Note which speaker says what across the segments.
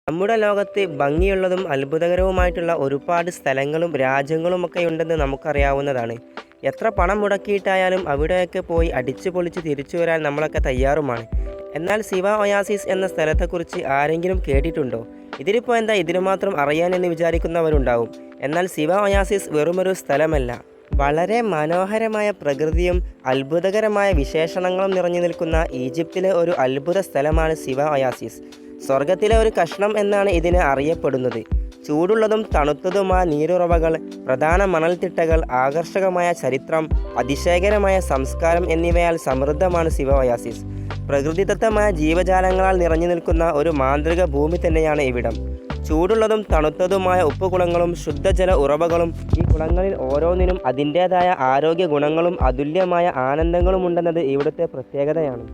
Speaker 1: നമ്മുടെ ലോകത്ത് ഭംഗിയുള്ളതും അത്ഭുതകരവുമായിട്ടുള്ള ഒരുപാട് സ്ഥലങ്ങളും രാജ്യങ്ങളുമൊക്കെ ഉണ്ടെന്ന് നമുക്കറിയാവുന്നതാണ്. എത്ര പണം മുടക്കിയിട്ടായാലും അവിടെയൊക്കെ പോയി അടിച്ചു പൊളിച്ച് തിരിച്ചു വരാൻ നമ്മളൊക്കെ തയ്യാറുമാണ്. എന്നാൽ സിവ ഒയാസിസ് എന്ന സ്ഥലത്തെക്കുറിച്ച് ആരെങ്കിലും കേട്ടിട്ടുണ്ടോ? ഇതിലിപ്പോൾ എന്താ ഇതിനു മാത്രം അറിയാനെന്ന് വിചാരിക്കുന്നവരുണ്ടാവും. എന്നാൽ സിവ ഒയാസിസ് വെറുമൊരു സ്ഥലമല്ല. വളരെ മനോഹരമായ പ്രകൃതിയും അത്ഭുതകരമായ വിശേഷണങ്ങളും നിറഞ്ഞു നിൽക്കുന്ന ഈജിപ്തിലെ ഒരു അത്ഭുത സ്ഥലമാണ് സിവ ഒയാസിസ്. സ്വർഗത്തിലെ ഒരു കഷ്ണം എന്നാണ് ഇതിനെ അറിയപ്പെടുന്നത്. ചൂടുള്ളതും തണുത്തതുമായ നീരുറവകൾ, പ്രധാന മണൽത്തിട്ടകൾ, ആകർഷകമായ ചരിത്രം, അതിശയകരമായ സംസ്കാരം എന്നിവയാൽ സമൃദ്ധമാണ് സിവ ഒയാസിസ്. പ്രകൃതിദത്തമായ ജീവജാലങ്ങളാൽ നിറഞ്ഞു നിൽക്കുന്ന ഒരു മാന്ത്രിക ഭൂമി തന്നെയാണ് ഇവിടം. ചൂടുള്ളതും തണുത്തതുമായ ഉപ്പുകുളങ്ങളും ശുദ്ധജല ഉറവകളും, ഈ കുളങ്ങളിൽ ഓരോന്നിനും അതിൻ്റേതായ ആരോഗ്യ ഗുണങ്ങളും അതുല്യമായ ആനന്ദങ്ങളുമുണ്ടെന്നത് ഇവിടുത്തെ പ്രത്യേകതയാണ്.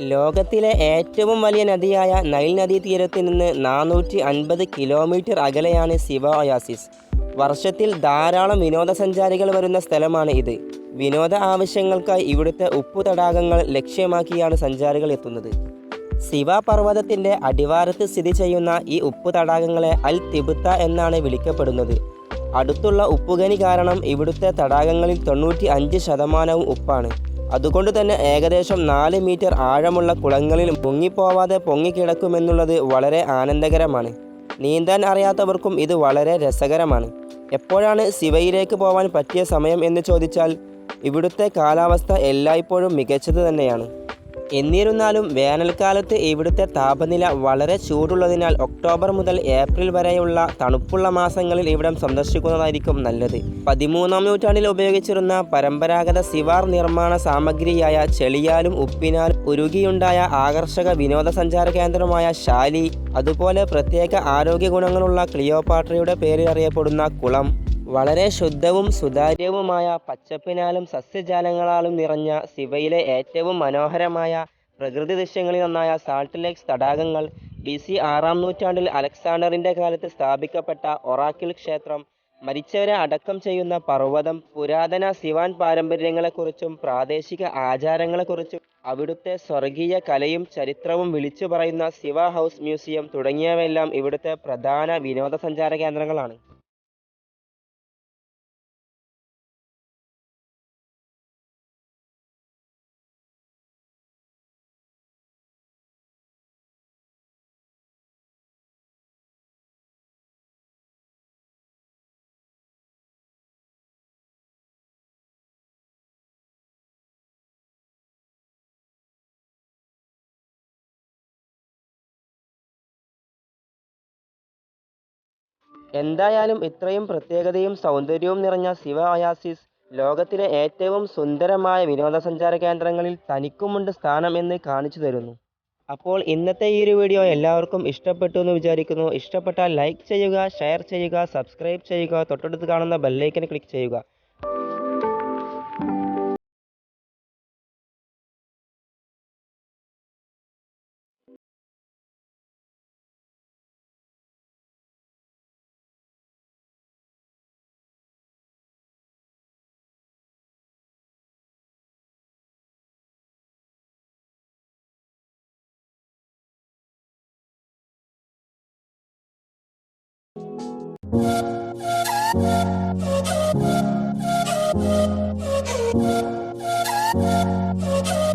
Speaker 1: ലോകത്തിലെ ഏറ്റവും വലിയ നദിയായ നൈൽ നദീതീരത്ത് നിന്ന് 450 കിലോമീറ്റർ അകലെയാണ് സിവ ഒയാസിസ്. വർഷത്തിൽ ധാരാളം വിനോദസഞ്ചാരികൾ വരുന്ന സ്ഥലമാണ് ഇത്. വിനോദ ആവശ്യങ്ങൾക്കായി ഇവിടുത്തെ ഉപ്പു തടാകങ്ങൾ ലക്ഷ്യമാക്കിയാണ് സഞ്ചാരികൾ എത്തുന്നത്. സിവ പർവ്വതത്തിൻ്റെ അടിവാരത്ത് സ്ഥിതി ചെയ്യുന്ന ഈ ഉപ്പു തടാകങ്ങളെ അൽ തിബുത്ത എന്നാണ് വിളിക്കപ്പെടുന്നത്. അടുത്തുള്ള ഉപ്പുഖനി കാരണം ഇവിടുത്തെ തടാകങ്ങളിൽ 95% ഉപ്പാണ്. അതുകൊണ്ട് തന്നെ ഏകദേശം 4 മീറ്റർ ആഴമുള്ള കുളങ്ങളിൽ മുങ്ങിപ്പോവാതെ പൊങ്ങിക്കിടക്കുമെന്നുള്ളത് വളരെ ആനന്ദകരമാണ്. നീന്താൻ അറിയാത്തവർക്കും ഇത് വളരെ രസകരമാണ്. എപ്പോഴാണ് സിവയിലേക്ക് പോവാൻ പറ്റിയ സമയം എന്ന് ചോദിച്ചാൽ ഇവിടുത്തെ കാലാവസ്ഥ എല്ലായ്പ്പോഴും മികച്ചത് തന്നെയാണ്. എന്നിരുന്നാലും വേനൽക്കാലത്ത് ഇവിടുത്തെ താപനില വളരെ ചൂടുള്ളതിനാൽ ഒക്ടോബർ മുതൽ ഏപ്രിൽ വരെയുള്ള തണുപ്പുള്ള മാസങ്ങളിൽ ഇവിടം സന്ദർശിക്കുന്നതായിരിക്കും നല്ലത്. 13-ാം നൂറ്റാണ്ടിൽ ഉപയോഗിച്ചിരുന്ന പരമ്പരാഗത സിവാർ നിർമ്മാണ സാമഗ്രിയായ ചെളിയാലും ഉപ്പിനാലും ഉരുകിയുണ്ടായ ആകർഷക വിനോദസഞ്ചാര കേന്ദ്രമായ ഷാലി, അതുപോലെ പ്രത്യേക ആരോഗ്യ ഗുണങ്ങളുള്ള ക്ലിയോപാട്രയുടെ പേരിൽ അറിയപ്പെടുന്ന കുളം, വളരെ ശുദ്ധവും സുതാര്യവുമായ പച്ചപ്പിനാലും സസ്യജാലങ്ങളാലും നിറഞ്ഞ സിവയിലെ ഏറ്റവും മനോഹരമായ പ്രകൃതി ദൃശ്യങ്ങളിലൊന്നായ സാൾട്ട് ലേക്സ് തടാകങ്ങൾ, BC 6-ാം നൂറ്റാണ്ടിൽ അലക്സാണ്ടറിൻ്റെ കാലത്ത് സ്ഥാപിക്കപ്പെട്ട ഒറാക്കിൾ ക്ഷേത്രം, മരിച്ചവരെ അടക്കം ചെയ്യുന്ന പർവ്വതം, പുരാതന സിവാൻ പാരമ്പര്യങ്ങളെക്കുറിച്ചും പ്രാദേശിക ആചാരങ്ങളെക്കുറിച്ചും അവിടുത്തെ സ്വർഗീയ കലയും ചരിത്രവും വിളിച്ചു പറയുന്ന സിവ ഹൗസ് മ്യൂസിയം തുടങ്ങിയവയെല്ലാം ഇവിടുത്തെ പ്രധാന വിനോദസഞ്ചാര കേന്ദ്രങ്ങളാണ്. എന്തായാലും ഇത്രയും പ്രത്യേകതയും സൗന്ദര്യവും നിറഞ്ഞ സിവ ഒയാസിസ് ലോകത്തിലെ ഏറ്റവും സുന്ദരമായ വിനോദസഞ്ചാര കേന്ദ്രങ്ങളിൽ തനിക്കുമുണ്ട് സ്ഥാനം എന്ന് കാണിച്ചു തരുന്നു. അപ്പോൾ ഇന്നത്തെ ഈ ഒരു വീഡിയോ എല്ലാവർക്കും ഇഷ്ടപ്പെട്ടു എന്ന് വിചാരിക്കുന്നു. ഇഷ്ടപ്പെട്ടാൽ ലൈക്ക് ചെയ്യുക, ഷെയർ ചെയ്യുക, സബ്സ്ക്രൈബ് ചെയ്യുക, തൊട്ടടുത്ത് കാണുന്ന ബെല്ലൈക്കൻ ക്ലിക്ക് ചെയ്യുക.